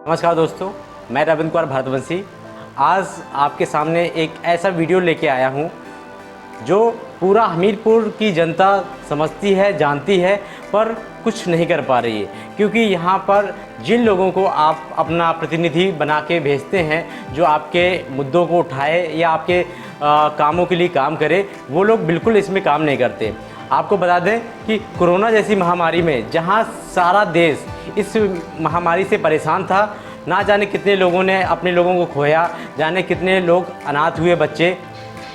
नमस्कार दोस्तों, मैं रविंद्र कुमार भारतवंशी आज आपके सामने एक ऐसा वीडियो लेके आया हूँ जो पूरा हमीरपुर की जनता समझती है, जानती है, पर कुछ नहीं कर पा रही है। क्योंकि यहाँ पर जिन लोगों को आप अपना प्रतिनिधि बना के भेजते हैं, जो आपके मुद्दों को उठाए या आपके कामों के लिए काम करे, वो लोग बिल्कुल इसमें काम नहीं करते। आपको बता दें कि कोरोना जैसी महामारी में जहाँ सारा देश इस महामारी से परेशान था, ना जाने कितने लोगों ने अपने लोगों को खोया, जाने कितने लोग अनाथ हुए बच्चे।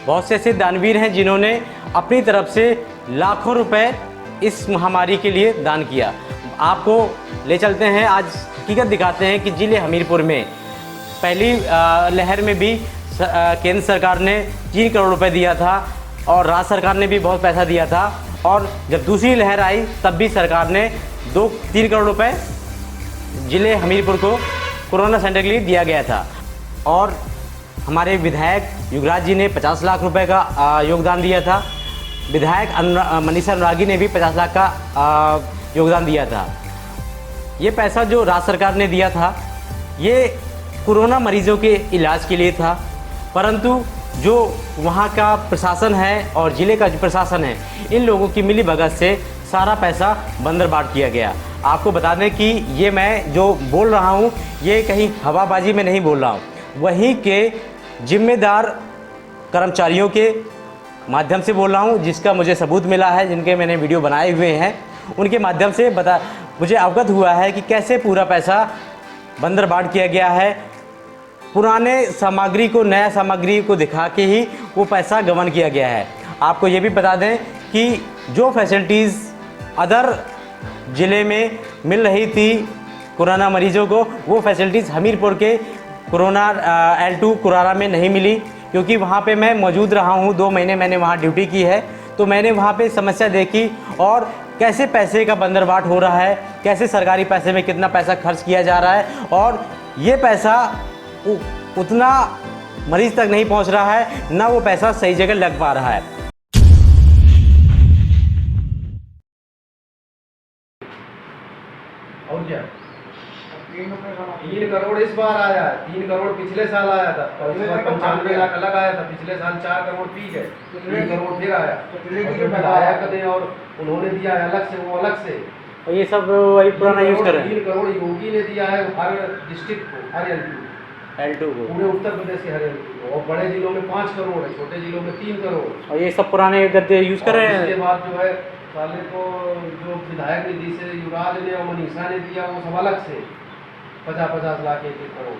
बहुत से ऐसे दानवीर हैं जिन्होंने अपनी तरफ से लाखों रुपए इस महामारी के लिए दान किया। आपको ले चलते हैं, आज हकीकत दिखाते हैं कि जिले हमीरपुर में पहली लहर में भी केंद्र सरकार ने 3 करोड़ रुपए दिया था और राज्य सरकार ने भी बहुत पैसा दिया था, और जब दूसरी लहर आई तब भी सरकार ने 2-3 करोड़ रुपए जिले हमीरपुर को कोरोना सेंटर के लिए दिया गया था। और हमारे विधायक युगराज जी ने 50 लाख रुपए का योगदान दिया था। विधायक मनीषा अनुरागी ने भी 50 लाख का योगदान दिया था। ये पैसा जो राज्य सरकार ने दिया था ये कोरोना मरीजों के इलाज के लिए था, परंतु जो वहाँ का प्रशासन है और ज़िले का जो प्रशासन है, इन लोगों की मिली भगत से सारा पैसा बंदरबाट किया गया। आपको बता दें कि ये मैं जो बोल रहा हूँ ये कहीं हवाबाजी में नहीं बोल रहा हूँ, वहीं के जिम्मेदार कर्मचारियों के माध्यम से बोल रहा हूँ, जिसका मुझे सबूत मिला है, जिनके मैंने वीडियो बनाए हुए हैं, उनके माध्यम से मुझे अवगत हुआ है कि कैसे पूरा पैसा बंदरबाट किया गया है। पुराने सामग्री को नया सामग्री को दिखा के ही वो पैसा गबन किया गया है। आपको ये भी बता दें कि जो फैसिलिटीज़ अदर ज़िले में मिल रही थी कोरोना मरीजों को, वो फैसिलिटीज़ हमीरपुर के कोरोना L2 कुरारा में नहीं मिली। क्योंकि वहाँ पे मैं मौजूद रहा हूँ, 2 महीने मैंने वहाँ ड्यूटी की है, तो मैंने वहाँ पे समस्या देखी और कैसे पैसे का बंदरबाट हो रहा है, कैसे सरकारी पैसे में कितना पैसा खर्च किया जा रहा है, और ये पैसा उतना मरीज तक नहीं पहुँच रहा है, ना वो पैसा सही जगह लग पा रहा है। और क्या 3 करोड़ इस बार आया है, 3 करोड़ पिछले साल आया था, और इस बार 95 लाख अलग आया था। पिछले साल 4 करोड़ ठीक है, 3 करोड़ फिर आया, विधायक ने और उन्होंने दिया है अलग से, वो अलग से। और ये सब वही पुराना यूज़ कर रहे हैं। 3 करोड़ योगी ने दिया है हर डिस्ट्रिक्ट को, हर L2 को, पूरे उत्तर प्रदेश के हर L2 को। और बड़े जिलों में 5 करोड़ है, छोटे जिलों में 3 करोड़। और ये सब पुराने गद्दे यूज़ कर रहे हैं। इसके बाद जो है साले को जो विधायक निधि से युवराज ने और मनीषा ने दिया, वो सब अलग से 50-50 लाख 1-1 करोड़।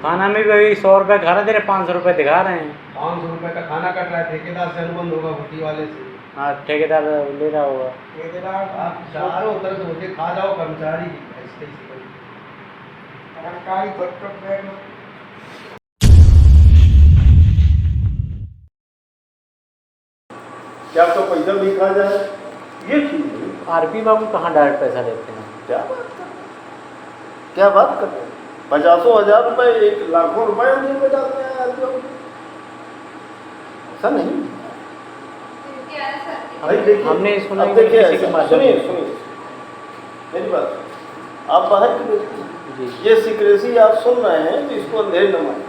खाना में भी अभी 100 रुपये खा रहे थे, 500 रुपये दिखा रहे हैं। 500 रुपये का खाना कट रहा है, ठेकेदार से अनुबंध होगा भट्टी वाले से। हाँ, ठेकेदार ले रहा होगा। ठेकेदार आप चारों तरफ होके खा जाओ, कर्मचारी क्या तो पैसा भी खा जाए, ये चीज आरपी बाबू कहाँ डायरेक्ट पैसा लेते हैं? क्या बात कर रहे हैं? 50,000 रुपए, 1 लाखों रुपए उन्हें में डालते हैं आदमियों को। ऐसा नहीं भाई, देखिए हमने सुना अब देखिए किसी के माध्यम सुनिए से। सुनिए मेरी बात, आप बाहर की जी। ये सिक्रेसी आप सुन रहे हैं तो इसको अंधेर न मानिए,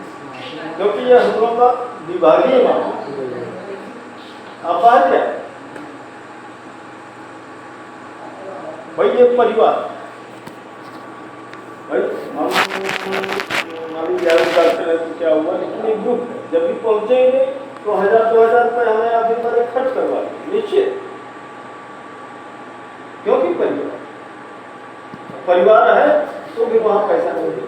क्योंकि ये हम लोगों का विभागीय मामला। आप बाहर क्या भाई, ये परिवार भाई, हम हमारी जागरूकता से क्या हुआ, लेकिन एक ग्रुप है, जब भी पहुंचेंगे तो 1,000-2,000 रुपये हमें अभी पहले खर्च करवा निश्चित, क्योंकि परिवार है तो भी वहाँ पैसा नहीं दे।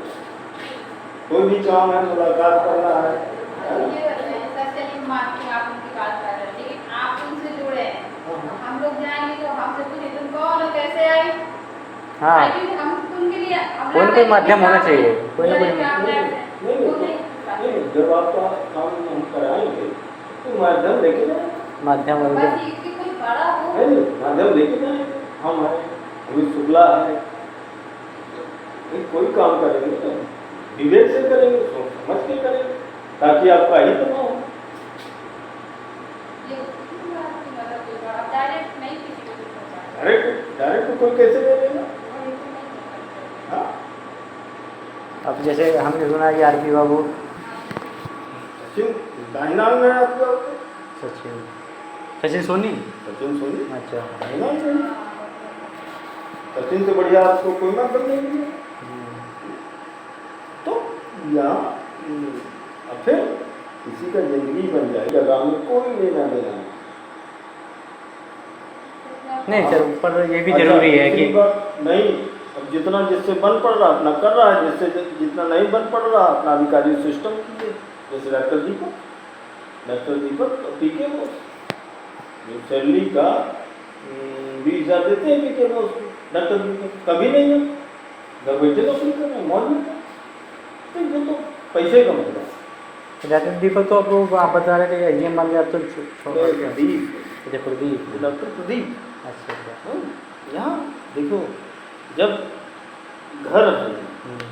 कोई भी काम है, मुलाकात करना है, हम लोग जाएंगे तो हमसे पूछे तुम कौन हो, कैसे आई? हाँ, हम उनके लिए कोई ना कोई माध्यम होना चाहिए, कोई ना कोई। नहीं, जब आपका काम हम कराएंगे तो माध्यम लेके जाए, माध्यम नहीं माध्यम लेके जाए। हम है, अभी शुक्ला है, कोई काम करेंगे तो विवेक से करेंगे, सोच समझ के करेंगे, ताकि आपका ही तो ना हो। डायरेक्ट तो कोई कैसे दे देगा? अब जैसे हमने सुना कि आरपी बाबू सचिन दाहिना अंग है आपका। सचिन सचिन सोनी। सचिन सोनी अच्छा। दाहिना अंग है। सचिन से बढ़िया आपको कोई ना बनने के लिए। तो यहाँ अब फिर किसी का जिंदगी बन जाएगा, गाँव में कोई लेना देना नहीं। नहीं सर, पर ये भी जरूरी है कि नहीं, अब जितना जिससे बन पड़ रहा अपना कर रहा है, जिससे जितना नहीं बन पड़ रहा अपना अधिकारी सिस्टम कीजिए। जैसे डॉक्टर दीपक पीके बोस सैलरी का 20,000 देते हैं पीके बोस को। डॉक्टर दीपक कभी नहीं है, घर बैठे नौकरी कर रहे हैं, मौज में। तो ये तो पैसे कमा रहा है। डॉक्टर दीपक तो आप बता रहे थे ये मान लिया, अब तो प्रदीप, अच्छा प्रदीप, डॉक्टर प्रदीप। अच्छा अच्छा। यहाँ देखो, जब घर है,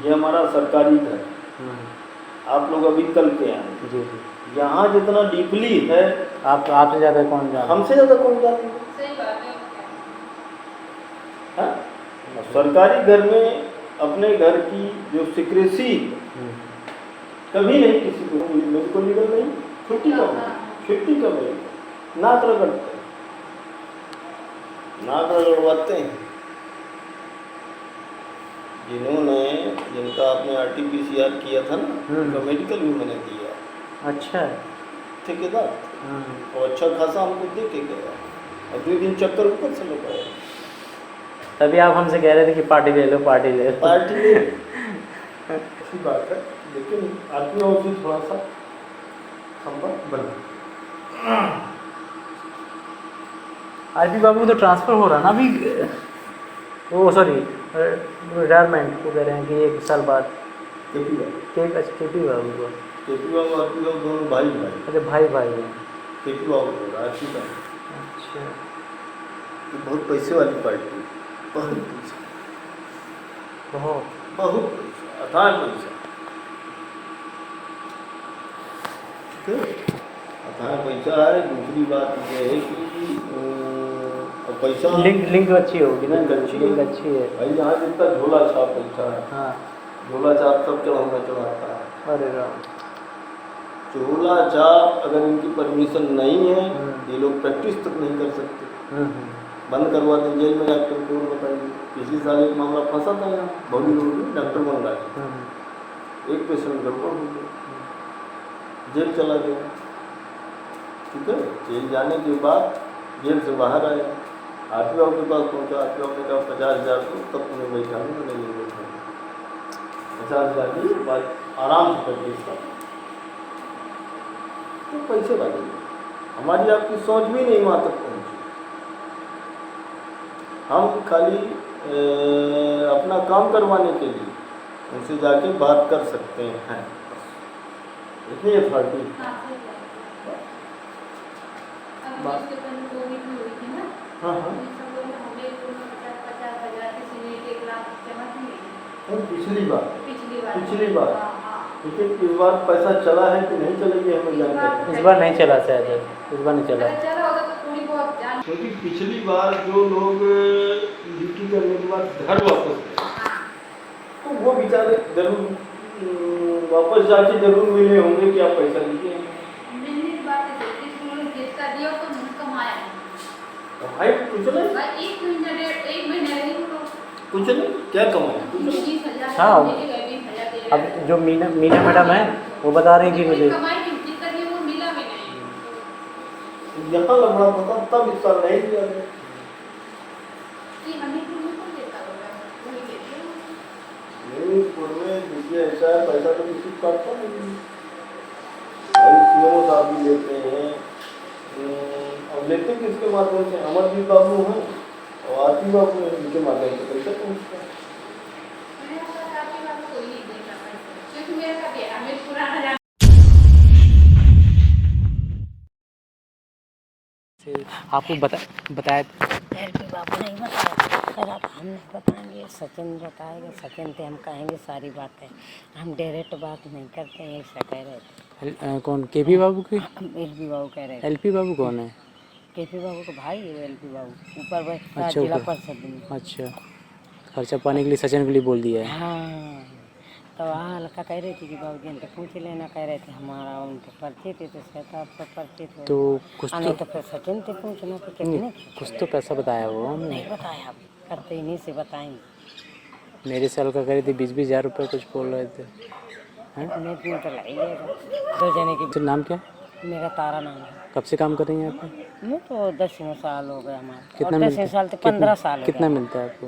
ये हमारा सरकारी घर, आप लोग अभी कल के आए, जी जी। यहाँ जितना डीपली है आपसे ज़्यादा कौन जाना? हमसे ज़्यादा कौन जाने? सही बात है। हाँ? सरकारी घर में अपने घर की जो सिक्रेसी कभी नहीं किसी को, मेरे को लीगल नहीं, छुट्टी का नहीं, नाक रगड़ते हैं, नाक रगड़वाते हैं। जिनका आपने RT-PCR किया था ना, उनका मेडिकल भी मैंने दिया। अच्छा। ठेकेदार और अच्छा खासा हमको दे के गया, और 2 दिन चक्कर ऊपर से लगाया। तभी आप हमसे कह रहे थे कि पार्टी ले लो पार्टी ले लो। पार्टी ले ऐसी बात है, लेकिन आदमी और भी थोड़ा सा संपर्क बना। आरपी बाबू तो ट्रांसफ़र हो रहा ना अभी, वो सॉरी रिटायरमेंट को कह रहे हैं कि 1 साल बाद। केपी बाबू केपी बाबू को, आरपी बाबू दोनों भाई भाई। अच्छा भाई हैं। केपी बाबू को आरपी बाबू, अच्छा। ये बहुत पैसे वाली पार्टी, बहुत पैसा, बहुत पैसा, अथाह पैसा, अथाह पैसा है। दूसरी बात ये है कि पैसा लिंक अच्छी होगी ना, लिंक अच्छी है भाई। यहाँ जितना झोला छाप पैसा है, हाँ। झोला छाप सब चढ़ाता है। अरे राम। झोला छाप अगर इनकी परमिशन नहीं है, ये लोग प्रैक्टिस तक नहीं कर सकते, बंद करवाते जेल में जाकर। को बताइए, पिछले साल एक मामला फंसा था यहाँ बॉडी रोड में, डॉक्टर बन रहा है, एक पेशेंट गड़बड़ हो गया, जेल चला गया। ठीक है, जेल जाने के बाद जेल से बाहर आया, आरपी बाबू के पास पहुँचा। आरपी बाबू ने कहा 50,000 को, तब तुम्हें बैठा मैंने नहीं बैठा। 50,000 की बात आराम से कर दी। तो पैसे वाले हमारी आपकी सोच भी नहीं वहाँ तक पहुँची। हम खाली अपना काम करवाने के लिए उनसे जाके बात कर सकते हैं, इतनी अथॉरिटी। हाँ हाँ, पिछली बार लेकिन इस बार पैसा चला है कि नहीं चलेगी हमें जानकारी। इस बार नहीं चला शायद, इस बार नहीं चला। क्योंकि पिछली बार जो लोग ड्यूटी करने के बाद घर वापस गए, तो वो बेचारे जरूर वापस जाके जरूर मिले होंगे कि आप पैसा लीजिए। भाई कुछ नहीं, क्या कमाए? हाँ, अब जो मीना मैडम है वो बता रही थी मुझे, यहाँ लंबा पता तब इस साल नहीं दिया गया। मणिपुर में देखिए ऐसा है, पैसा तो किसी को काटता नहीं भाई। सीएमओ साहब भी लेते हैं, अब लेते किसके माध्यम से? अमरजीत बाबू हैं और आरपी बाबू हैं, इनके माध्यम से पैसा पहुँचता है। आपको बताया एलपी बाबू नहीं बताया, सर अब हम नहीं बताएंगे, सचिन बताएगा। सचिन से हम कहेंगे सारी बातें, हम डायरेक्ट बात नहीं करते हैं, ऐसा कह रहे थे। कौन? केपी बाबू के? एलपी बाबू कह रहे थे। एलपी बाबू कौन है? केपी बाबू का भाई है एलपी बाबू, ऊपर बैठता अच्छा, जिला ऊपर। परिषद में। अच्छा, खर्चा पाने के लिए सचिन के लिए बोल दिया है। हाँ, तो वहाँ हल्का कह रही थी कि बाबूजी उनसे पूछ लेना, कह रहे थे हमारा उनके पर्चे थे तो कहता आपका पर्चे थे तो कुछ नहीं तो फिर सचिन से पूछना कि कितने कुछ तो पैसा बताया वो हमने। नहीं बताया, अब करते इन्हीं से बताएंगे। मेरे साल का करी थी 20-20 हज़ार रुपये कुछ बोल रहे थे। इतने इतने तो लगेगा 2 जने की। तो नाम क्या? मेरा तारा नाम है। कब से काम कर रही हैं आप? मैं तो 10 साल हो गए हमारे। कितना और 10 मिलता साल तो 15 साल हो कितना गए। मिलता है आपको?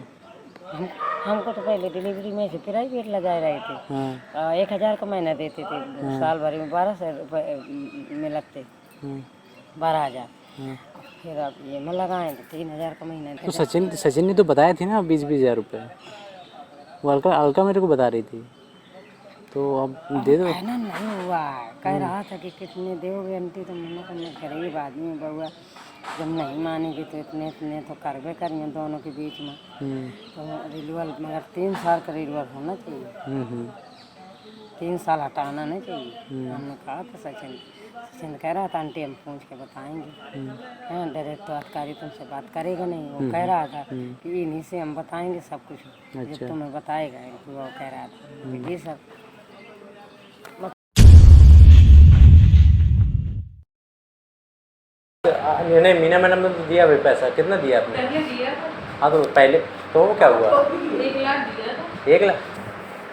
हमको तो पहले डिलीवरी में से प्राइवेट लगाए रहे थे। हाँ 1000 का महीना देते थे, साल भर में 1200 रुपये में लगते, हाँ 12,000। हाँ। फिर अब ये में लगाए तो 3000 का महीना तो सचिन ने तो बताया थी ना 20-20 हज़ार रुपये। वो अलका मेरे को बता रही थी, तो अब दे दो। कहना नहीं हुआ है, कह रहा था कि कितने दोगे आंटी, तो मैंने कहा मैं गरीब आदमी हूँ बउआ, जब नहीं मानेगी तो इतने इतने तो करबे करेंगे दोनों के बीच में। तो रिन्यूअल मगर 3 साल का रिन्यूअल होना चाहिए, 3 साल हटाना नहीं चाहिए। हमने कहा था सचिन कह रहा था आंटी हम पूछ के बताएंगे। हाँ डायरेक्ट तो अधिकारी तुमसे बात करेगा नहीं, वो कह रहा था कि इन्हीं से हम बताएंगे सब कुछ, जब तुम्हें बताएगा। वो कह रहा था कि जी सर। नहीं मीना मैडम ने तो दिया भाई पैसा, कितना दिया आपने? पहले दिया था, हाँ तो पहले तो वो क्या हुआ? 1 लाख दिया था। 1 लाख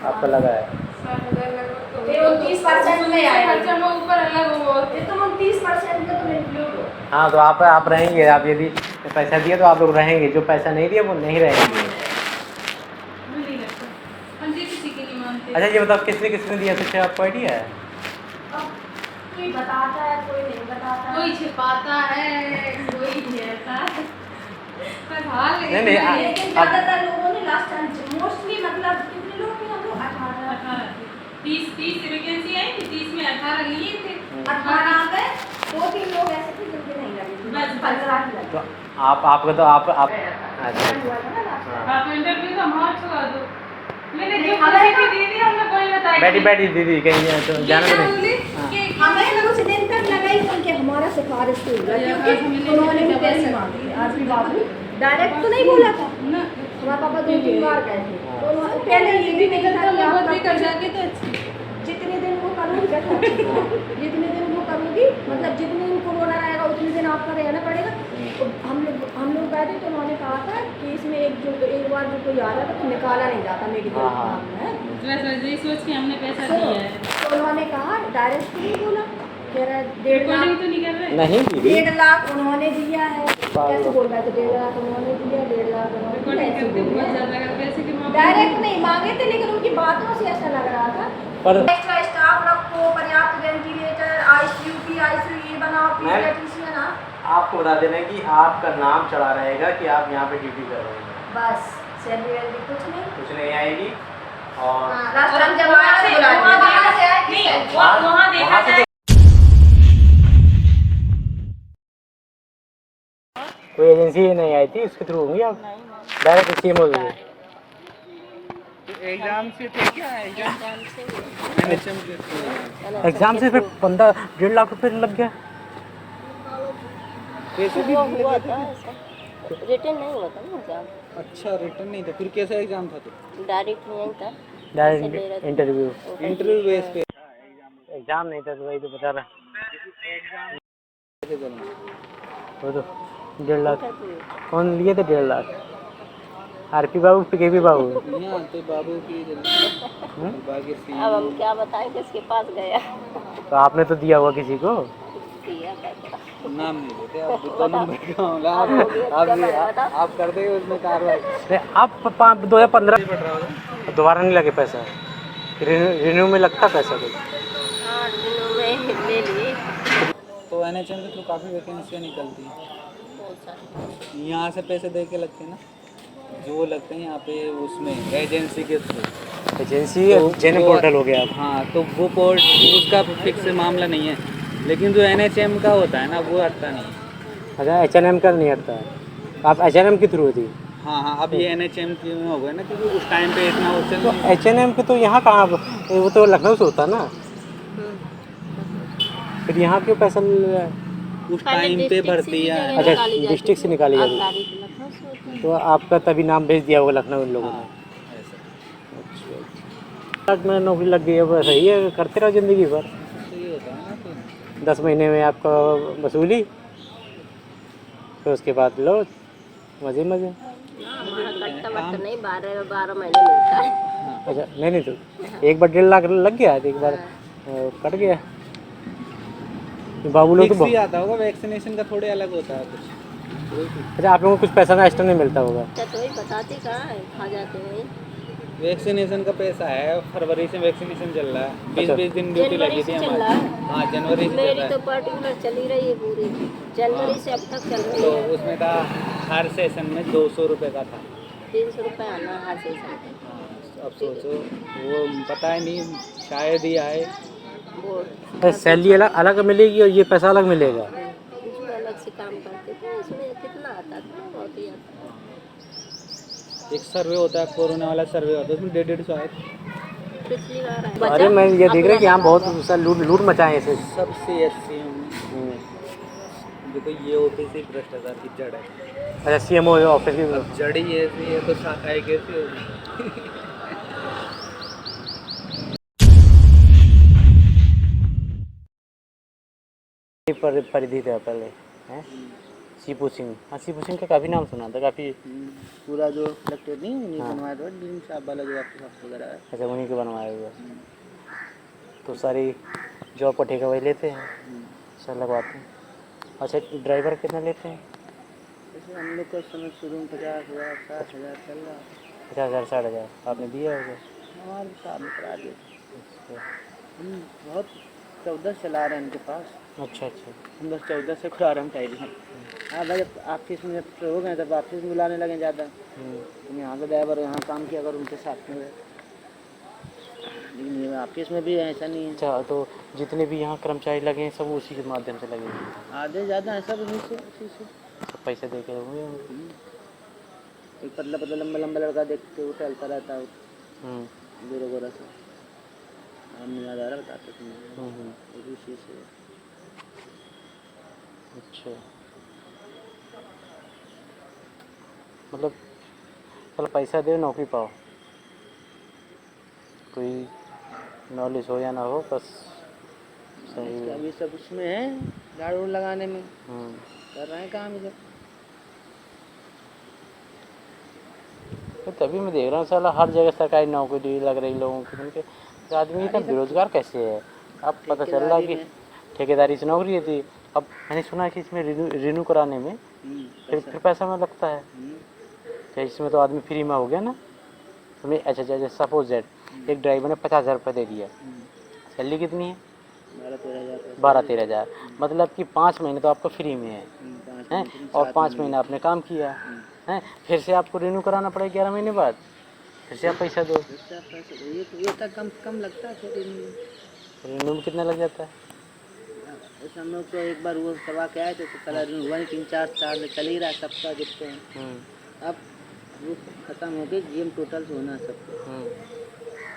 आपका लगा है? 7,000 लगा। ये 30% में आएगा। खर्चा में ऊपर अलग हुआ। ये तो हम 30% का तुम इंक्लूड हो। हाँ तो आप रहेंगे, आप यदि पैसा दिए तो आप लोग रहेंगे, जो पैसा नहीं दिया वो नहीं रहेंगे। नहीं लगता, हम जी किसी की नहीं मानते। अच्छा ये बताओ किसने दिया, कुछ आपको आइडिया है? अब कोई बताता है कोई नहीं बताता है। कोई छिपाता है, कोई घेरता है, पर हाल नहीं, लेकिन ज्यादातर लोगों ने लास्ट टाइम मोस्टली मतलब कितने लोग थे हम लोग 18 30 वैकेंसी आई थी, 30 में 18 लिए थे। 18 में 2-3 लोग ऐसे थे जिनके नहीं लगे थे, बस 15 ही लगे। तो आपका तो आप अच्छा हुआ था ना last time। आप इंटरव्यू तो हमारा छुआ दो। मैंने जो हमारे की दीदी हमने कोई बताई। बैठी दीदी कहीं तो जाना तो नहीं। हमें कुछ दिन तक लगा ही उनके हमारा सिफारिश से हुआ, क्योंकि उन्होंने भी पैसे मांगे थे। आज भी बाबू डायरेक्ट तो नहीं बोला था, हमारे पापा 2-3 बार गए थे, तो पहले ये भी नहीं था कि आप कर जाके तो अच्छी। जितने दिन वो करूँगी जितने दिन वो करूँगी, मतलब जितने दिन कोरोना रहेगा उतने दिन आपका रहना पड़ेगा। तो हम लोग गए थे तो उन्होंने कहा था कि इसमें एक बार जो कोई आ रहा था तो निकाला नहीं जाता मेडिकल में। सोच के हमने पैसा दिया है। तो उन्होंने कहा डायरेक्ट नहीं बोला, कह रहा है 1.5 लाख रिकॉर्डिंग तो नहीं कर रहे। नहीं दीदी 1.5 लाख उन्होंने दिया है। कैसे बोल रहे थे 1.5 लाख उन्होंने दिया, 1.5 लाख उन्होंने दिया, ऐसे बोल रहे हैं। ज्यादा अगर पैसे के मामले डायरेक्ट नहीं मांगे थे, लेकिन उनकी बातों से ऐसा लग रहा था। पर एक्स्ट्रा स्टाफ रखो, पर्याप्त वेंटिलेटर, आईसीयू ये बनाओ, पीडियाट्रिशियन। आपको बता देना कि आपका नाम चढ़ा रहेगा कि आप यहाँ पे ड्यूटी कर रहे हैं, बस सैलरी कुछ नहीं आएगी। और लास्ट टाइम जब आया तो बुला लिया। वहाँ देखा जाए। कोई एजेंसी नहीं आई थी, उसके थ्रू होंगी आप? डायरेक्ट सीएम हो गए? एग्जाम से थे क्या? एग्जाम से फिर 15-1.5 लाख रुपए लग गया। पैसे भी हुआ था रिटर्न नहीं हुआ था ना एग्जाम। अच्छा रिटर्न नहीं था, फिर कैसा एग्जाम था? तो डायरेक्ट नहीं था, डायरेक्ट इंटरव्यू इंटरव्यू बेस पे एग्जाम नहीं था, तो वही तो बता रहा। वो तो 1.5 लाख कौन लिए थे? 1.5 लाख आरपी बाबू पीकेपी बाबू। यहाँ तो बाबू की बाकी सी। अब हम क्या बताएं किसके पास गया। तो आपने तो दिया हुआ किसी को? नाम नहीं लेते आप, तो नंबर का मामला आप कर देंगे उसमें कार्रवाई। आप 2015 दोबारा नहीं लगे पैसा? रिन्यू में लगता पैसा कुछ? हाँ रिन्यू में ले लिए। तो NHM के थ्रू काफ़ी वैकेंसियाँ निकलती हैं, यहाँ से पैसे दे के लगते हैं ना, जो लगते हैं यहाँ पे उसमें एजेंसी के थ्रू। एजेंसी जेन पोर्टल हो गया आप? हाँ तो वो पोर्ट उसका फिक्स मामला नहीं है, लेकिन जो NHM का होता है ना वो हटता नहीं है। अच्छा H&M का नहीं हटता है, आप H&M के थ्रू थी? हाँ अब ये NHM की में हो गया ना, क्योंकि उस टाइम पे इतना तो उससे H&M के तो यहाँ कहाँ, वो तो लखनऊ से होता ना, फिर यहाँ क्यों पैसा मिल रहा है? उस टाइम पे भर्ती है। अच्छा डिस्ट्रिक्ट से निकाली जाती, तो आपका तभी नाम भेज दिया होगा लखनऊ इन लोगों ने। हाँ, ऐसा। अच्छा लाख में नौकरी लग गई है, बस सही है, करते रहो ज़िंदगी भर। सही होता है ना फिर। 10 महीने में आपका वसूली, फिर उसके बाद लो मज़े मज़े। काम नहीं 12 महीने मिलता है। अच्छा नहीं तो एक बार 1.5 लाख लग गया तो एक बार कट गया। बाबू लोग तो फिक्स ही बहुत। आता होगा, वैक्सीनेशन का थोड़े अलग होता है कुछ। अच्छा आप लोगों को कुछ पैसा का एक्स्ट्रा नहीं मिलता होगा? अच्छा तो वही बताते कहाँ है, खा जाते हैं। वैक्सीनेशन का पैसा है, फरवरी से वैक्सीनेशन चल रहा है, 20 अच्छा। 20 दिन ड्यूटी जनवरी लगी से थी चल हमारी। रहा है। हाँ जनवरी से चल मेरी रहा तो है। पर्टिकुलर चली रही है पूरी, जनवरी से अब तक चल रही तो है। उसमें था हर सेशन में 200 रुपये का था। 300 रुपये आना हर सेशन पे। हाँ, अब सोचो वो पता है नहीं, शायद ही आए। वो सैलरी अलग अलग मिलेगी और ये पैसा अलग मिलेगा? इसमें अलग से काम करते थे, इसमें कितना आता था, बहुत ही आता था। एक सर्वे होता है, कोरोना वाला सर्वे होता है, उसमें 150 आए थे। पिछली बार आया। अरे मैं ये देख रहा कि यहाँ बहुत अपना सा लूट लूट मचाए ऐसे। सब CSC में देखो, ये ऑफिस ही भ्रष्टाचार की जड़ है। अच्छा CMO ऑफिस की अब जड़ ही ऐसी है तो शाखाएं कैसी होगी? परिधि था पहले हैं। सीपू सिंह, हाँ सीपू सिंह का काफ़ी नाम सुना था, काफ़ी। पूरा जो कलेक्टर नहीं उन्हीं हाँ। बनवाया था, डीन साहब वाला जो आपके साथ वगैरह है। अच्छा उन्हीं के बनवाए हुए। तो सारी जॉब का ठेका वही लेते हैं, सर लगवाते हैं। अच्छा ड्राइवर कितना लेते हैं? जैसे हम लोग का समय शुरू में 50,000 60,000 चल रहा है। 50,000 60,000 आपने दिया होगा? हमारे साहब ने करा दिया। अच्छा हम बहुत 14 चला रहे हैं इनके पास। अच्छा अच्छा। हम बस 14 से खुला रहे हैं टाइम। हाँ भाई, जब ऑफिस में जब हो गए तब ऑफिस में बुलाने लगे ज़्यादा। तुम यहाँ के ड्राइवर यहाँ काम किया करो उनके साथ में, लेकिन ये ऑफिस में भी ऐसा नहीं है। अच्छा तो जितने भी यहाँ कर्मचारी लगे हैं सब उसी के माध्यम से लगे हैं? आधे ज़्यादा है सब उन्हीं से, उसी से। सब पैसे दे के होंगे। एक पतला पतला लंबा लंबा लड़का देखते वो टहलता रहता है, हम्म गोरा गोरा सा, नाम नहीं याद आ रहा, बताते थे वो भी उसी से। अच्छा मतलब चलो पैसा दे नौकरी पाओ, कोई नॉलेज हो या ना हो बस सही है। अभी सब उसमें है, झाड़ू वाड़ू लगाने में कर रहे हैं काम ये सब। तो तभी मैं देख रहा हूँ साला हर जगह सरकारी नौकरी लग रही लोगों की, उनके तो आदमी इतना बेरोजगार कैसे है? अब पता चल रहा है कि ठेकेदारी से नौकरी थी, अब मैंने सुना कि इसमें रिन्यू कराने में फिर पैसा में लगता है। तो इसमें तो आदमी फ्री में हो गया ना। तो मैं अच्छा अच्छा सपोज दैट एक ड्राइवर ने 50,000 रुपये दे दिया, सैलरी कितनी है? 12-13,000। मतलब कि 5 महीने तो आपका फ्री में है और 5 महीने आपने काम किया है, फिर से आपको रिन्यू कराना पड़ेगा 11 महीने बाद, फिर से आप पैसा दो। ये तक कम लगता है फिर रिन्यू में कितना लग जाता है? ऐसे हम लोग तो एक बार वो करवा के आए थे तो कलर हुआ नहीं, 3-4 साल चल ही रहा है सबका जितने हैं। अब वो ख़त्म हो गई, GM टोटल से होना सबको।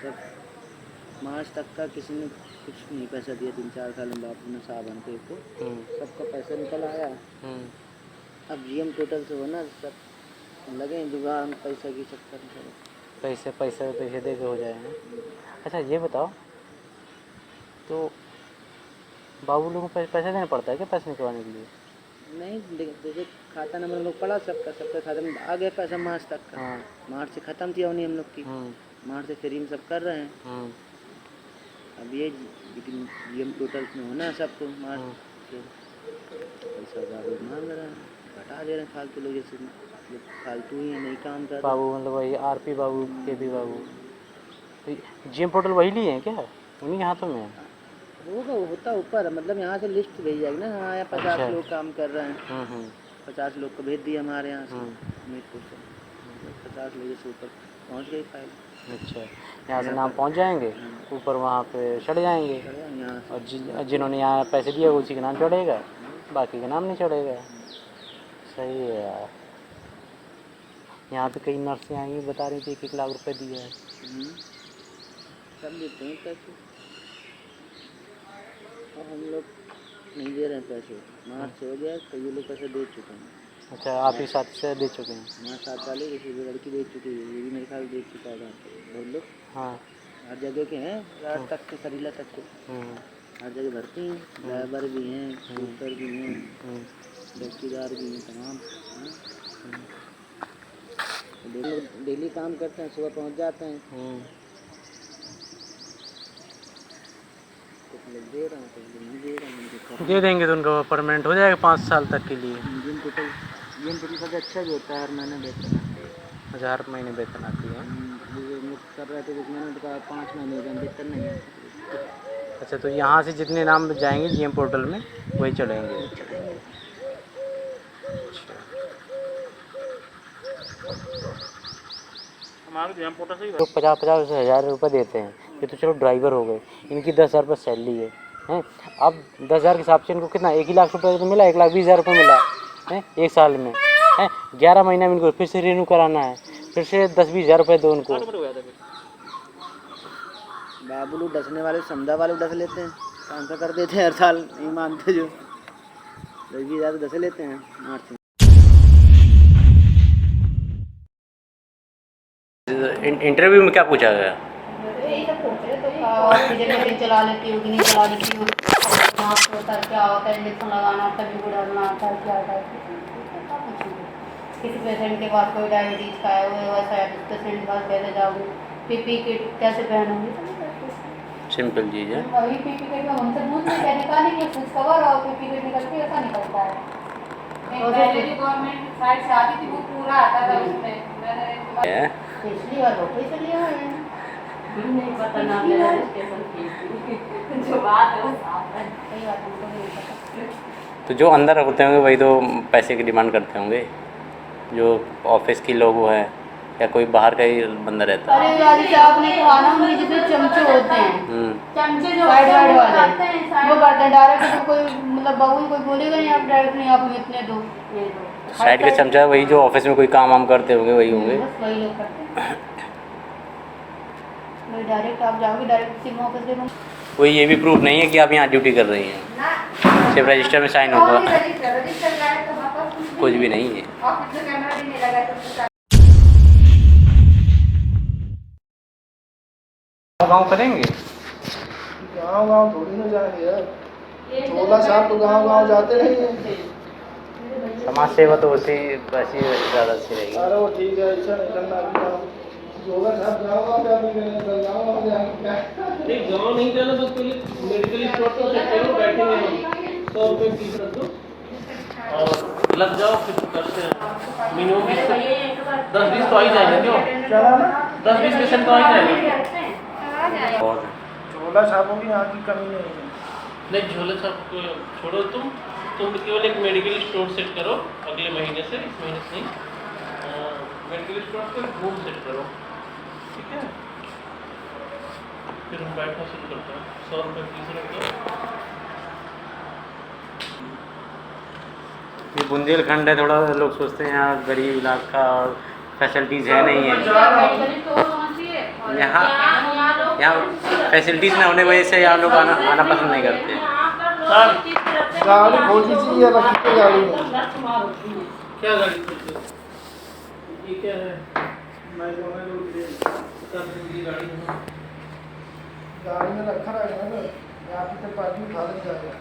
तब मार्च तक का किसी ने कुछ नहीं पैसा दिया, 3-4 साल में बापू ने साहब हमको को सबका पैसा निकल आया। अब GM टोटल से होना सब लगे जुगाड़ में पैसा की चक्कर में। पैसे दे के हो जाएगा। अच्छा ये बताओ तो बाबू लोगों को पैसा देना पड़ता है क्या पैसे निकलवाने के लिए? नहीं, जैसे खाता नंबर हम लोग पड़ा सबका खाता में आ गया पैसा मार्च तक का। मार्च से ख़त्म थी होनी हम लोग की, मार्च से फ्री में सब कर रहे हैं। अब ये लेकिन GM टोटल में होना है सबको मार्च से पैसा बाबू मांग रहे हैं, घटा दे रहे हैं फालतू लोग, जैसे फालतू ही है, नहीं काम कर बाबू मतलब वही RP बाबू KB बाबू, तो GM पोर्टल वही लिए हैं क्या? उन्हीं के हाथों में है? होगा, वो होता ऊपर है, मतलब यहाँ से लिस्ट भेज जाएगी ना, हमारे यहाँ 50 अच्छा। लोग काम कर रहे हैं। 50 लोग को भेज दिया हमारे यहाँ से मीरपुर से, 50 लोगों से ऊपर पहुँच गई फाइल। अच्छा यहाँ से नाम पहुँच जाएंगे ऊपर, वहाँ पे चढ़ जाएंगे यहाँ और जिन्होंने यहाँ पैसे दिए उसी का नाम चढ़ेगा, बाकी का नाम नहीं चढ़ेगा। सही है यार। यहाँ पे कई नर्सें आई बता रही थी 1-1 लाख रुपए दिया है। सब देते हैं पैसे और हम लोग नहीं दे रहे हैं पैसे। मार्च से हो गया तो ये लोग पैसे दे चुके हैं। अच्छा आप ही साथ से दे चुके हैं? हमारे साथ वाले जैसे वो लड़की दे चुकी है, ये भी मेरे ख्याल दे चुका है बहुत लोग। हाँ हर जगह के हैं, रात तक के सरीला तक के हर जगह भर्ती हैं। ड्राइवर भी हैं, शूटर भी हैं, चौकीदार भी हैं, तमाम डेली काम करते हैं, सुबह पहुंच जाते हैं। कुछ लोग दे रहे हैं, कुछ लोग नहीं दे रहे हैं। दे देंगे तो उनको परमानेंट हो जाएगा 5 साल तक के लिए। जिन टोटल सबसे अच्छा भी होता है, हर महीने वेतन आते हैं। 1000 महीने वेतन आती है। मुक्त कर रहे थे कुछ महीने तो 5 महीने वेतन नहीं है। अच्छा, तो यहाँ से जितने नाम जाएंगे जीएम पोर्टल में वही चलेंगे। तो 50-50 हज़ार रुपये देते हैं, ये तो चलो ड्राइवर हो गए, इनकी 10,000 रुपये सैलरी है हैं। अब 10,000 के हिसाब से इनको कितना 1 ही लाख रुपये तो मिला, 1,20,000 रुपये मिला है 1 साल में है। 11 महीना में इनको फिर से रिन्यू कराना है, फिर से 10-20 हज़ार रुपये दो उनको। बाबू लोग डसने वाले समझा वाले डस लेते हैं, 500 कर देते हैं हर साल, नहीं मानते जो 10-20 हज़ार डस लेते हैं 8 से। इंटरव्यू में क्या पूछा गया? यही सब पूछ रहे तो मशीन चला लेती हो कि नहीं चला लेती हो, मास्क होता है क्या होता है, इंजेक्शन लगाना होता है, भी डालना होता है, क्या होता है, किसी पेशेंट के पास कोई डायबिटीज का है वो वैसा है, पेशेंट के पास कैसे जाओगे, पीपी किट कैसे पहनोगे, सिंपल चीज़ है। अभी पीपी किट में उनसे पूछ में क्या निकालेंगे, कुछ कवर और पीपी किट निकलती है, ऐसा निकलता है। पहले भी गवर्नमेंट साइड से आती थी वो पूरा आता था उसमें, पिछली बार वो पैसे लिया है नहीं पता ना मेरा रजिस्ट्रेशन फीस जो बात है वो साफ है, सही बात हमको नहीं पता। तो जो अंदर होते होंगे वही तो पैसे की डिमांड करते होंगे, जो ऑफिस के लोग हैं या कोई बाहर का ही बंदा रहता है। अरे यार जैसे आपने कहा ना उनके जितने चमचे होते हैं, चमचे जो साइड वाले वो करते हैं डायरेक्ट, तो कोई मतलब बाबू कोई बोलेगा नहीं आप डायरेक्ट नहीं आप इतने दो साइड के चमचा वही जो ऑफिस में कोई काम वाम करते होंगे वही होंगे। बस वही लोग करते हैं। डायरेक्ट आप जाओगे डायरेक्ट सिम ऑफिस में, कोई ये भी प्रूफ नहीं है कि आप यहाँ ड्यूटी कर रही हैं, सिर्फ रजिस्टर में साइन होगा, कुछ भी नहीं है। गाँव करेंगे, गाँव थोड़ी ना जाएंगे यार, 16 साल तो गाँव जाते नहीं हैं। समाज सेवा तो वैसी ज़्यादा अच्छी रहेगी। अरे वो ठीक है, ऐसा नहीं करना अभी गाँव 16 साल गाँव जाते नहीं, गाँव जाएंगे नहीं, गाँव नहीं जाना, बस पहले मेडिकल स्टोर तो चेक करो, बैठेंगे 100 रुपये फीस रख दो और लग जाओ, फिर करते हैं मिनिमम 10-20 तो आ ही जाएंगे, क्यों 10-20 पेशेंट तो आ ही जाएंगे। और झोला छापों की यहाँ की कमी नहीं है। नहीं, झोला छाप को छोड़ो, तुम केवल एक मेडिकल स्टोर सेट करो अगले महीने से, इस महीने से नहीं, मेडिकल स्टोर पे रूम सेट करो, ठीक है? फिर हम बैठना शुरू करते हैं, 100 रुपये फीस रख दो। ये बुंदेलखंड है, थोड़ा लोग सोचते हैं यहाँ गरीब इलाका और फैसिलिटीज़ है नहीं है यहाँ फैसिलिटीज़ ना होने की वजह से यहाँ लोग आना पसंद नहीं करते। गाड़ी खोल दीजिए या रखिए गाड़ी में। क्या गाड़ी खोलते हो? ये क्या है? गाड़ी में रखा रहेगा ना, यहाँ पे पार्टी उठा ले जाएगा।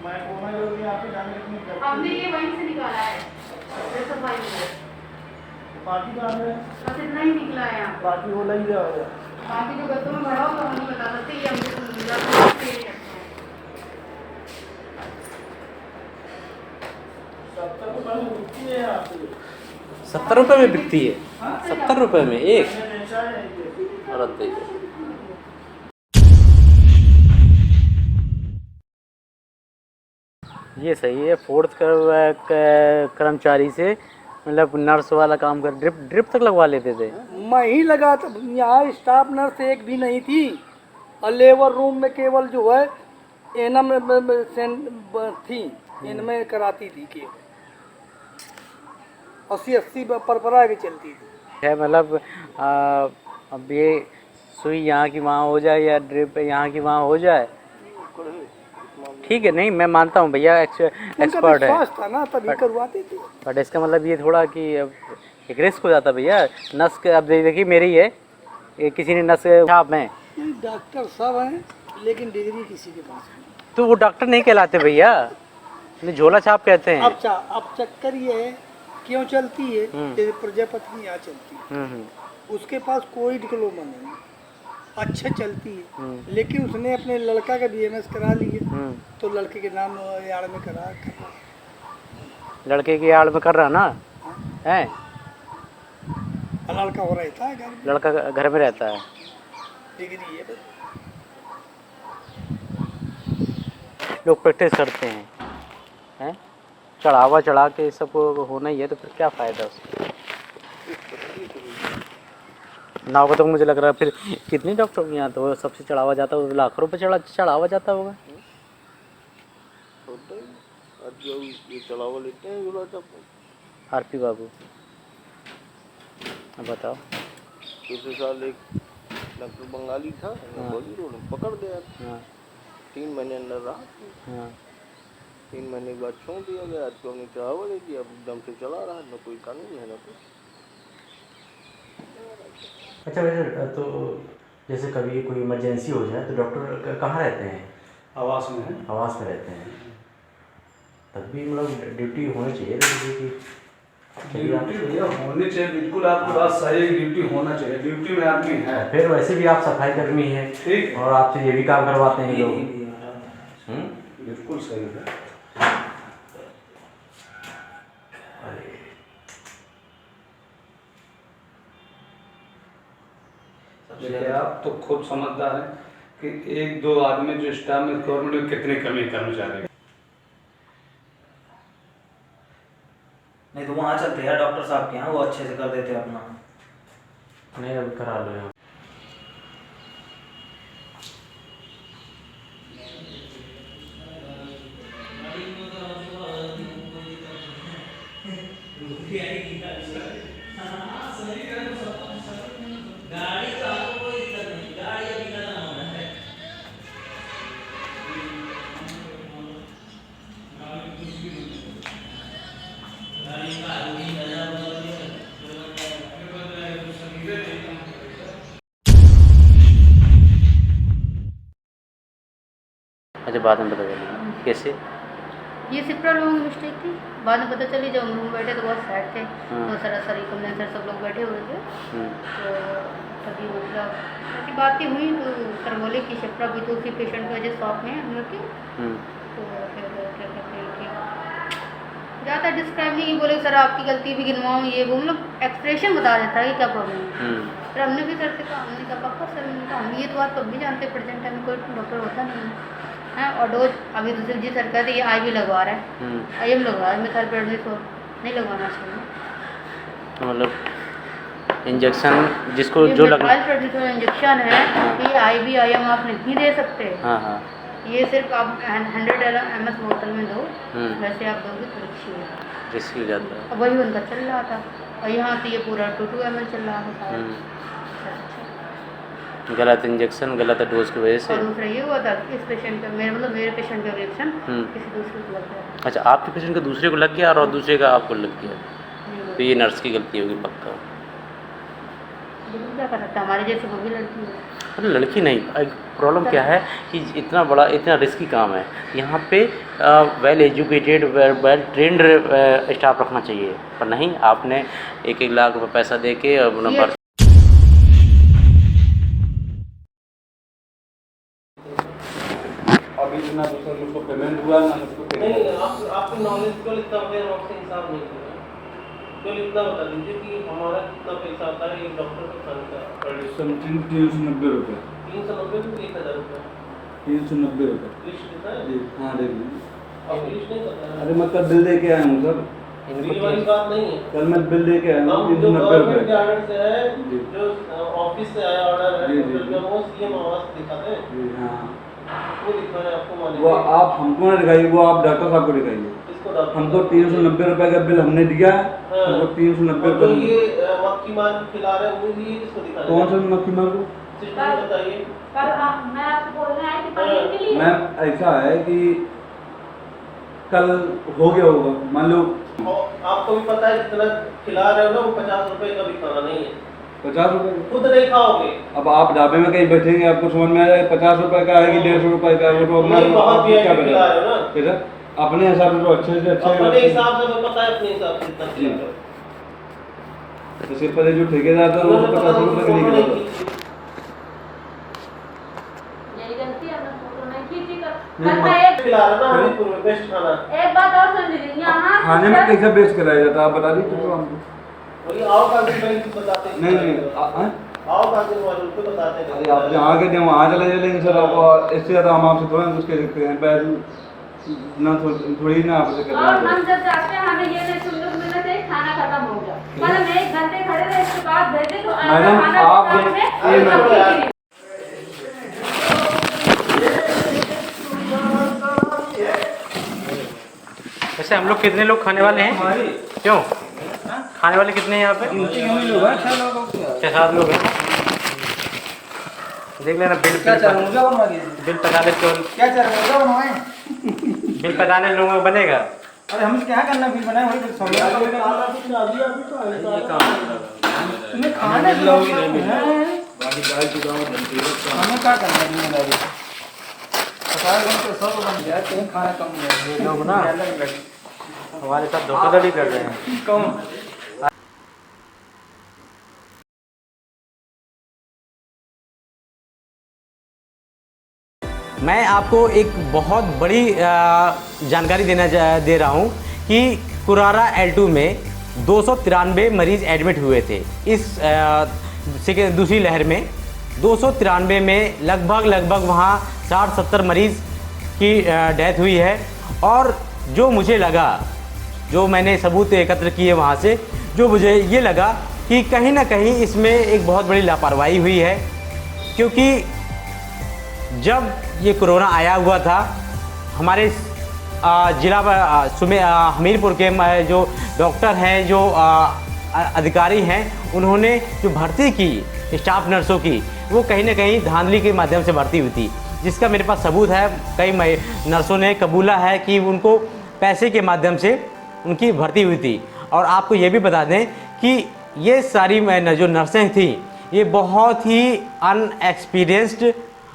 मैं कोना लोग यहाँ पे जाने की हमने ये वहीं से निकाला है, पार्टी कहाँ है? बस इतना ही निकला है यहाँ। पार्टी वो लग जाएगा। बाकी जो गत्तों में भरा होगा हम नहीं बता सकते, ये हमको मिला 70 रुपये में बिकती है यहाँ पे। 70 रुपये में बिकती है, 70 रुपये में एक। और देखो ये सही है, 4th कर्मचारी से मतलब नर्स वाला काम कर ड्रिप तक लगवा लेते थे। मैं ही लगा था, यहाँ स्टाफ नर्स एक भी नहीं थी, और लेबर रूम में केवल जो है एनम थी, इनमें कराती थी केवल 80 परपरा के चलती थी है। मतलब अब ये सुई यहाँ की वहाँ हो जाए या ड्रिप यहाँ की वहाँ हो जाए, मामला। ठीक है, नहीं मैं मानता हूँ भैया, एक्सपर्ट है, विश्वास था ना तभी करवाते थे। बट इसका मतलब ये थोड़ा कि अब एक रिस्क हो जाता भैया। नस के अब देखिए मेरी है, ये किसी ने नस छाप में, नहीं, डॉक्टर सब हैं लेकिन डिग्री किसी के पास नहीं। तो वो डॉक्टर नहीं कहलाते भैया, उन्हें झोला छाप कहते हैं। अब चक्कर ये है क्यों चलती है, जैसे प्रजापति यहाँ चलती है, उसके पास कोई डिप्लोमा नहीं, अच्छा चलती है, लेकिन उसने अपने लड़का का BMS करा लिया, तो लड़के के नाम यार में करा। लड़के की आड़ में कर रहा ना है, लड़का हो रहता है घर में, लड़का घर में रहता है, डिग्री है बस। लोग प्रैक्टिस करते हैं, चढ़ावा चढ़ा के सबको होना ही है, तो फिर क्या फ़ायदा उसका। नाव का तो मुझे लग रहा है फिर कितने डॉक्टर होंगे यहाँ, तो सबसे चढ़ावा जाता होगा, लाखों रुपए चढ़ावा जाता होगा। होता है, अब जो ये चढ़ावा लेते हैं झोला छाप। आरपी बाबू, अब बताओ। पिछले साल एक डॉक्टर बंगाली था, बॉडी रोड में पकड़ गया, हाँ 3 महीने अंदर रहा, हाँ 3 महीने के बाद छोड़ दिया गया, आज तो हमने चढ़ावा ले दिया, अब दम से चला रहा है, न कोई कानून है ना कुछ। अच्छा वैसे तो जैसे कभी कोई इमरजेंसी हो जाए तो डॉक्टर कहाँ रहते हैं? आवास में है, आवास में रहते हैं, तब भी मतलब ड्यूटी होनी चाहिए किसी की। ड्यूटी भैया होनी चाहिए, बिल्कुल आपकी बात सही है, ड्यूटी होना चाहिए, ड्यूटी में आदमी है। फिर वैसे भी आप सफाई कर्मी हैं, ठीक, और आपसे ये भी काम करवाते हैं लोग। बिल्कुल सही है। देखिए आप तो खुद समझदार हैं कि 1-2 आदमी जो स्टाफ में गवर्नमेंट में कितनी कमी कर्मचारी। नहीं तो वहाँ चलते हैं डॉक्टर साहब के यहाँ, वो अच्छे से कर देते हैं अपना। नहीं अब करा लो यहाँ। अच्छा बाद में पता चलेगा कैसे? ये सिप्रा लोगों की मिस्टेक थी, बाद में पता चली, जब हम रूम बैठे तो बहुत सैड थे, तो सरासर कंडेंसर सब लोग बैठे हुए थे, तो तभी मतलब ऐसी बातें हुई, तो सर बोले कि सिप्रा भी तो उसी पेशेंट की वजह शॉप में हम लोग के, तो फिर क्या कहते हैं कि ज़्यादा डिस्क्राइब नहीं, बोले सर आपकी गलती भी गिनवाऊँ, ये वो मतलब एक्सप्रेशन बता देता है कि क्या प्रॉब्लम है। फिर हमने भी सर से कहा, हमने कहा पक्का सर, हमने कहा हम ये तो बात कब भी जानते, प्रेजेंट टाइम में कोई डॉक्टर होता नहीं है, और डोज अभी दूसरी जी सर कहते ये IV लगवा रहा है, IM लगवा रहा है, मैं सर पर नहीं लगवाना चाहिए। मतलब इंजेक्शन जिसको जो लगना इंजेक्शन है, ये IV IM आप नहीं दे सकते। हाँ हाँ, ये सिर्फ आप 100 ml बोतल में दो, वैसे आप दोगे तो रिस्क हो जाता है। अब वही उनका चल रहा था, और यहाँ तो ये पूरा 2 ml चल रहा था। गलत इंजेक्शन, गलत डोज की वजह से। और दूसरा ये हुआ था इस पेशेंट का, मेरे पेशेंट का रिएक्शन किसी दूसरे को लग गया। अच्छा, आपके पेशेंट का दूसरे को लग गया और दूसरे का आपको लग गया, तो ये नर्स की गलती होगी पक्का। क्या कर सकता है, हमारे जैसे वो भी लड़की है। अरे लड़की नहीं, प्रॉब्लम क्या है कि इतना बड़ा इतना रिस्की काम है, यहाँ पे well educated well trained staff रखना चाहिए, पर नहीं, आपने 1-1 लाख रुपये पैसा दे के नंबर। अभी इतना दूसरा उसको पेमेंट हुआ ना, उसको नहीं, आपकी नॉलेज को इतना फिर आपसे हिसाब नहीं किया, केवल इतना बता दीजिए कि हमारा कितना पैसा आता है एक डॉक्टर का खाने का पर डे। 390 रुपये। 390 रुपये 1000 रुपये 390 रुपये। लिस्ट देता है? हाँ दे दीजिए। आप लिस्ट नहीं करता है? अरे मैं कल बिल दे के आया हूँ सर, बिल वाली बात नहीं है, कल मैं बिल दे के आया हूँ हम जो 390 गवर्नमेंट रुपये। के ऑर्डर से है, जो ऑफिस से आया ऑर्डर है, जी, तो जी। फिर वो CM आवास दिखाते हैं, जी हाँ, वो दिखाना है आपको मालिक। वो आप हमको ना दिखाइए, वो आप डॉक्टर साहब को दिखाइए। इसको डॉक्टर हमको 390 रुपये का बिल हमने दिया, हमको 390 और जो रुपये। ये मक्खी मार खिला रहे हैं वो ये किसको दिखाना है? कौन सा मक्खी मार को? सिस्टम बताइए। कल मैं आपको बोलने आई थी पनीर के लिए। मैम ऐसा है कि कल हो गया होगा, मान लो आपको भी पता है जितना खिला रहे हो ना वो 50 रुपए का भी खाना नहीं है। 50 रुपए खुद नहीं खाओगे। अब आप ढाबे में कहीं बैठेंगे आपको समझ में आएगा 50 रुपए का है कि 150 रुपए का है, वो तो अपना नहीं, बहुत आपको क्या VIP खिला रहे हो ना। पता अपने हिसाब से तो अच्छे से अच्छे अपने हिसाब से तो पता है, अपने हिसाब से जितना जी। खिला रहे हो। इसके पहले जो ठेकेदार था वो 50 रुपए का निकला था। यही गलती है, हमने फोटो नहीं खींची कर। खिला रहे हो ना हमीरपुर में बेस्ट खाना। एक बात और समझ लीजिए, यहाँ खाने में कैसे बेस्ट कराया जाता है आप बता दीजिए तो हमको। वही आओ का दिन बैंक बताते हैं। नहीं आओ का दिन वाले उनको बताते हैं। अरे आप जहाँ के दिन वहाँ चले जाएंगे सर, आपको इससे ज़्यादा हम आपसे थोड़ा कुछ कह सकते हैं, पैसे ना थोड़ी ना आपसे कर और हम जब जाते हैं हमें ये नहीं सुनने को मिलना चाहिए खाना खत्म हो गया, मतलब 1 घंटे खड़े रहे इसके बाद भेजे तो मैडम, खाना आप खाने ये- में ये सब ठीक ही वैसे हम लोग कितने लोग खाने वाले हैं? क्यों खाने वाले कितने हैं यहाँ पे? 6-7 लोग हैं। देख लेना बिल बिल 45 केवल क्या चल रहा है? बिल 45 लोगों का बनेगा। अरे हम क्या करना फिर बनाए वही तो समझ तुम्हें खाने लोगे हमें क्या करना है जिम्मेदारी 50 घंटे सब बन गया, कहीं खाना कम नहीं है। लोग ना हमारे साथ धोखाधड़ी कर रहे हैं। कौन? मैं आपको एक बहुत बड़ी जानकारी दे रहा हूँ कि कुरारा L2 में 293 मरीज एडमिट हुए थे। इस दूसरी लहर में 293 में लगभग वहाँ 60-70 मरीज की डेथ हुई है। और जो मुझे लगा, जो मैंने सबूत एकत्र किए वहाँ से, जो मुझे ये लगा कि कहीं ना कहीं इसमें एक बहुत बड़ी लापरवाही हुई है। क्योंकि जब ये कोरोना आया हुआ था, हमारे ज़िला हमीरपुर के जो डॉक्टर हैं, जो अधिकारी हैं, उन्होंने जो भर्ती की स्टाफ नर्सों की, वो कहीं ना कहीं धांधली के माध्यम से भर्ती हुई थी, जिसका मेरे पास सबूत है। कई नर्सों ने कबूला है कि उनको पैसे के माध्यम से उनकी भर्ती हुई थी। और आपको ये भी बता दें कि ये सारी जो नर्सें थीं, ये बहुत ही अनएक्सपीरियंस्ड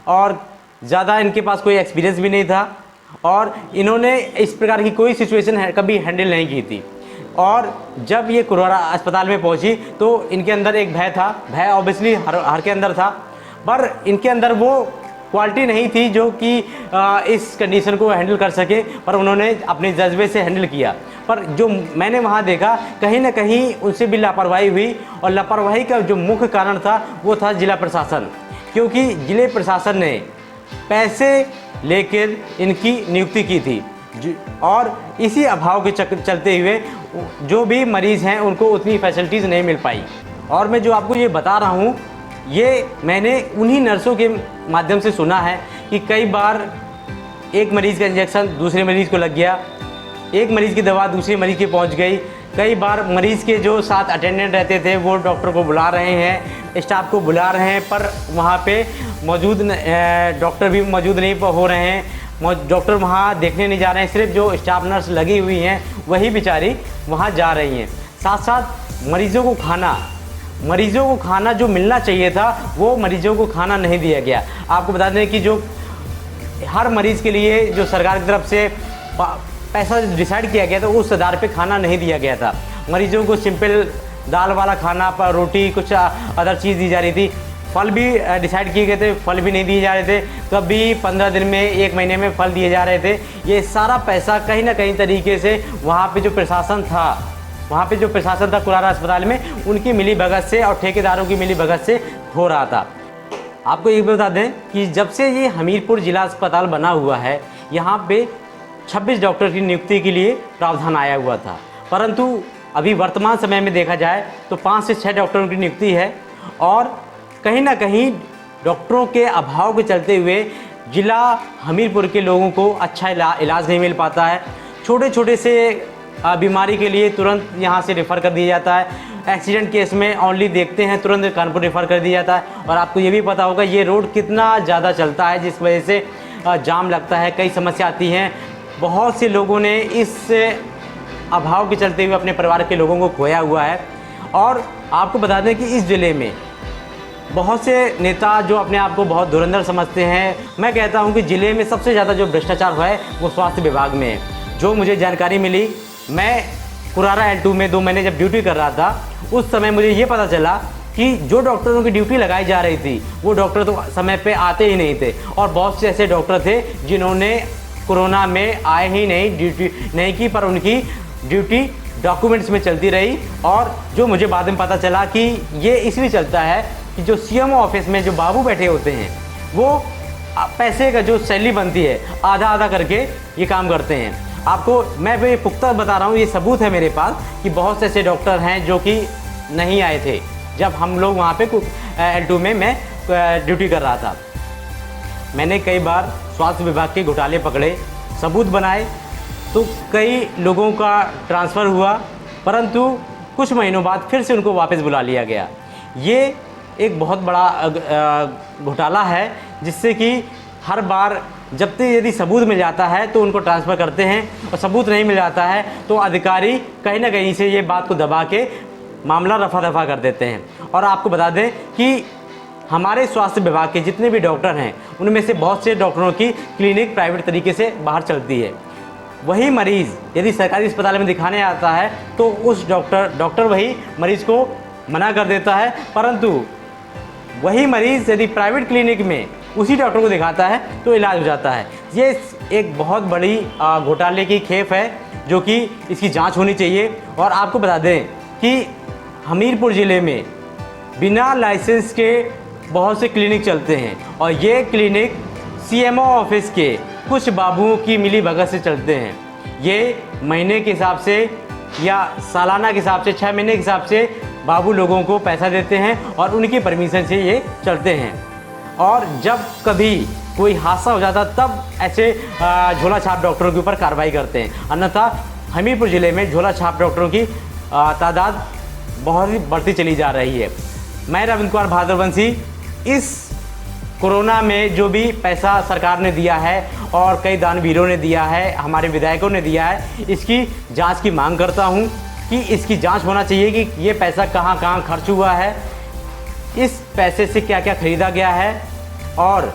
और ज़्यादा इनके पास कोई एक्सपीरियंस भी नहीं था, और इन्होंने इस प्रकार की कोई सिचुएशन कभी हैंडल नहीं की थी। और जब ये कोरोना अस्पताल में पहुंची तो इनके अंदर एक भय था। भय ऑब्वियसली हर के अंदर था, पर इनके अंदर वो क्वालिटी नहीं थी जो कि इस कंडीशन को हैंडल कर सके, पर उन्होंने अपने जज्बे से हैंडल किया। पर जो मैंने वहाँ देखा, कहीं ना कहीं उनसे भी लापरवाही हुई, और लापरवाही का जो मुख्य कारण था वो था जिला प्रशासन। क्योंकि जिले प्रशासन ने पैसे लेकर इनकी नियुक्ति की थी, और इसी अभाव के चलते हुए जो भी मरीज़ हैं उनको उतनी फैसिलिटीज़ नहीं मिल पाई। और मैं जो आपको ये बता रहा हूँ, ये मैंने उन्हीं नर्सों के माध्यम से सुना है कि कई बार एक मरीज़ का इंजेक्शन दूसरे मरीज़ को लग गया, एक मरीज़ की दवा दूसरे मरीज़ के पहुंच गई। कई बार मरीज़ के जो साथ अटेंडेंट रहते थे वो डॉक्टर को बुला रहे हैं, स्टाफ को बुला रहे हैं, पर वहाँ पे मौजूद डॉक्टर भी मौजूद नहीं हो रहे हैं। डॉक्टर वहाँ देखने नहीं जा रहे हैं, सिर्फ जो स्टाफ नर्स लगी हुई हैं वही बेचारी वहाँ जा रही हैं। साथ साथ मरीज़ों को खाना जो मिलना चाहिए था वो मरीज़ों को खाना नहीं दिया गया। आपको बता दें कि जो हर मरीज़ के लिए जो सरकार की तरफ से पैसा डिसाइड किया गया था, उस आधार पे खाना नहीं दिया गया था। मरीज़ों को सिंपल दाल वाला खाना, पर रोटी, कुछ अदर चीज़ दी जा रही थी। फल भी डिसाइड किए गए थे, फल भी नहीं दिए जा रहे थे। कभी 15 दिन में, 1 महीने में फल दिए जा रहे थे। ये सारा पैसा कहीं ना कहीं तरीके से वहाँ पे जो प्रशासन था कुरारा अस्पताल में, उनकी मिली भगत से और ठेकेदारों की मिली भगत से हो रहा था। आपको ये भी बता दें कि जब से ये हमीरपुर जिला अस्पताल बना हुआ है, यहाँ पे 26 डॉक्टर की नियुक्ति के लिए प्रावधान आया हुआ था, परंतु अभी वर्तमान समय में देखा जाए तो 5 से 6 डॉक्टरों की नियुक्ति है। और कहीं ना कहीं डॉक्टरों के अभाव के चलते हुए जिला हमीरपुर के लोगों को अच्छा इलाज नहीं मिल पाता है। छोटे छोटे से बीमारी के लिए तुरंत यहाँ से रेफ़र कर दिया जाता है। एक्सीडेंट केस में ओनली देखते हैं, तुरंत कानपुर रेफ़र कर दिया जाता है। और आपको ये भी पता होगा ये रोड कितना ज़्यादा चलता है, जिस वजह से जाम लगता है, कई समस्या आती हैं। बहुत से लोगों ने इस अभाव के चलते हुए अपने परिवार के लोगों को खोया हुआ है। और आपको बता दें कि इस ज़िले में बहुत से नेता जो अपने आप को बहुत धुरंधर समझते हैं। मैं कहता हूं कि ज़िले में सबसे ज़्यादा जो भ्रष्टाचार हुआ है वो स्वास्थ्य विभाग में है। जो मुझे जानकारी मिली, मैं कुरारा L2 में 2 महीने जब ड्यूटी कर रहा था, उस समय मुझे ये पता चला कि जो डॉक्टरों की ड्यूटी लगाई जा रही थी वो डॉक्टर तो समय पे आते ही नहीं थे। और बहुत से ऐसे डॉक्टर थे जिन्होंने कोरोना में आए ही नहीं, ड्यूटी नहीं की, पर उनकी ड्यूटी डॉक्यूमेंट्स में चलती रही। और जो मुझे बाद में पता चला कि ये इसलिए चलता है कि जो CMO ऑफिस में जो बाबू बैठे होते हैं वो पैसे का जो सैलरी बनती है आधा आधा करके ये काम करते हैं। आपको मैं भी पुख्ता बता रहा हूँ, ये सबूत है मेरे पास कि बहुत से ऐसे डॉक्टर हैं जो कि नहीं आए थे जब हम लोग वहाँ पे L2 में मैं ड्यूटी कर रहा था। मैंने कई बार स्वास्थ्य विभाग के घोटाले पकड़े, सबूत बनाए, तो कई लोगों का ट्रांसफ़र हुआ, परंतु कुछ महीनों बाद फिर से उनको वापस बुला लिया गया। ये एक बहुत बड़ा घोटाला है, जिससे कि हर बार जब तक यदि सबूत मिल जाता है तो उनको ट्रांसफ़र करते हैं, और सबूत नहीं मिल जाता है तो अधिकारी कहीं ना कहीं से ये बात को दबा के मामला रफा दफा कर देते हैं। और आपको बता दें कि हमारे स्वास्थ्य विभाग के जितने भी डॉक्टर हैं उनमें से बहुत से डॉक्टरों की क्लिनिक प्राइवेट तरीके से बाहर चलती है। वही मरीज़ यदि सरकारी अस्पताल में दिखाने आता है तो उस डॉक्टर वही मरीज़ को मना कर देता है, परंतु वही मरीज़ यदि प्राइवेट क्लिनिक में उसी डॉक्टर को दिखाता है तो इलाज हो जाता है। ये एक बहुत बड़ी घोटाले की खेप है जो कि इसकी जांच होनी चाहिए। और आपको बता दें कि हमीरपुर ज़िले में बिना लाइसेंस के बहुत से क्लिनिक चलते हैं, और ये क्लिनिक CMO ऑफिस के कुछ बाबुओं की मिली भगत से चलते हैं। ये महीने के हिसाब से या सालाना के हिसाब से, 6 महीने के हिसाब से बाबू लोगों को पैसा देते हैं और उनकी परमिशन से ये चलते हैं। और जब कभी कोई हादसा हो जाता तब ऐसे झोला छाप डॉक्टरों के ऊपर कार्रवाई करते हैं, अन्यथा हमीरपुर ज़िले में झोला छाप डॉक्टरों की तादाद बहुत ही बढ़ती चली जा रही है। मैं रविंद्र कुमार भाद्रवंशी, इस कोरोना में जो भी पैसा सरकार ने दिया है और कई दानवीरों ने दिया है, हमारे विधायकों ने दिया है, इसकी जांच की मांग करता हूं कि इसकी जांच होना चाहिए कि ये पैसा कहां कहां खर्च हुआ है, इस पैसे से क्या क्या खरीदा गया है, और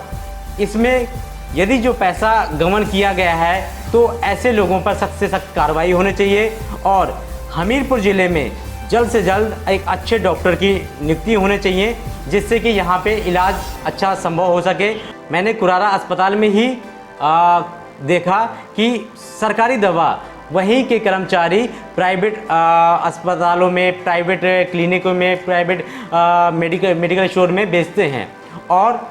इसमें यदि जो पैसा गबन किया गया है तो ऐसे लोगों पर सख्त से सख्त कार्रवाई होनी चाहिए। और हमीरपुर ज़िले में जल्द से जल्द एक अच्छे डॉक्टर की नियुक्ति होनी चाहिए, जिससे कि यहाँ पे इलाज अच्छा संभव हो सके। मैंने कुरारा अस्पताल में ही देखा कि सरकारी दवा वहीं के कर्मचारी प्राइवेट अस्पतालों में, प्राइवेट क्लिनिकों में, प्राइवेट मेडिकल स्टोर में बेचते हैं। और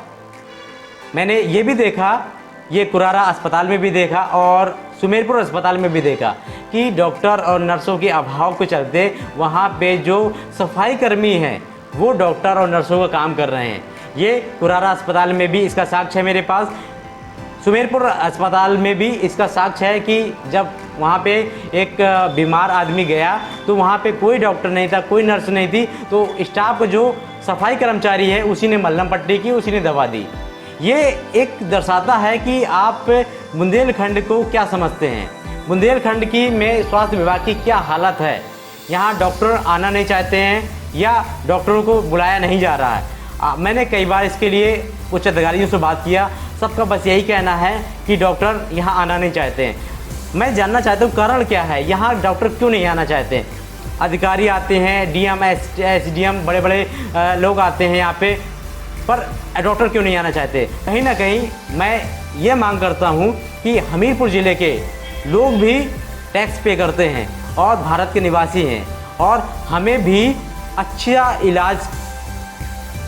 मैंने ये भी देखा, ये कुरारा अस्पताल में भी देखा और सुमेरपुर अस्पताल में भी देखा कि डॉक्टर और नर्सों के अभाव के चलते वहाँ पे जो सफाई कर्मी हैं वो डॉक्टर और नर्सों का काम कर रहे हैं। ये कुरारा अस्पताल में भी इसका साक्ष्य है मेरे पास। सुमेरपुर अस्पताल में भी इसका साक्ष्य है कि जब वहाँ पे एक बीमार आदमी गया तो वहाँ पे कोई डॉक्टर नहीं था, कोई नर्स नहीं थी, तो स्टाफ जो सफाई कर्मचारी है उसी ने मलहम पट्टी की, उसी ने दवा दी। ये एक दर्शाता है कि आप बुंदेलखंड को क्या समझते हैं, बुंदेलखंड की में स्वास्थ्य विभाग की क्या हालत है। यहाँ डॉक्टर आना नहीं चाहते हैं या डॉक्टरों को बुलाया नहीं जा रहा है। मैंने कई बार इसके लिए उच्च अधिकारियों से बात किया, सबका बस यही कहना है कि डॉक्टर यहाँ आना नहीं चाहते हैं। मैं जानना चाहता हूँ कारण क्या है, यहाँ डॉक्टर क्यों नहीं आना चाहते हैं। अधिकारी आते हैं, DM, SDM, बड़े बड़े लोग आते हैं यहाँ पे, पर डॉक्टर क्यों नहीं आना चाहते। कहीं ना कहीं मैं ये मांग करता हूँ कि हमीरपुर ज़िले के लोग भी टैक्स पे करते हैं और भारत के निवासी हैं, और हमें भी अच्छा इलाज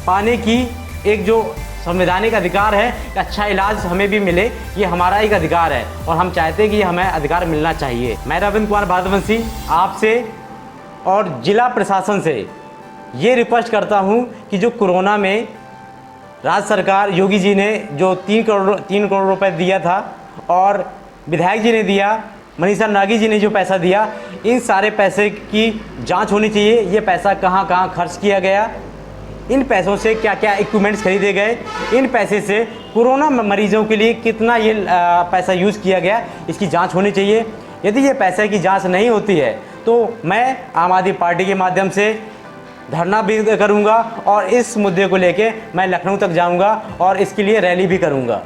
पाने की एक जो संवैधानिक अधिकार है कि अच्छा इलाज हमें भी मिले, ये हमारा एक अधिकार है और हम चाहते हैं कि हमें अधिकार मिलना चाहिए। मैं रविंद्र कुमार भाद्रवंशी आपसे और जिला प्रशासन से ये रिक्वेस्ट करता हूँ कि जो कोरोना में राज्य सरकार योगी जी ने जो 3 करोड़ रुपए दिया था और विधायक जी ने दिया, मनीषा नागी जी ने जो पैसा दिया, इन सारे पैसे की जांच होनी चाहिए। ये पैसा कहाँ कहाँ खर्च किया गया, इन पैसों से क्या क्या इक्विपमेंट्स खरीदे गए, इन पैसे से कोरोना मरीजों के लिए कितना ये पैसा यूज़ किया गया, इसकी जांच होनी चाहिए। यदि ये पैसे की जांच नहीं होती है तो मैं आम आदमी पार्टी के माध्यम से धरना भी करूंगा और इस मुद्दे को लेके मैं लखनऊ तक जाऊंगा और इसके लिए रैली भी करूंगा।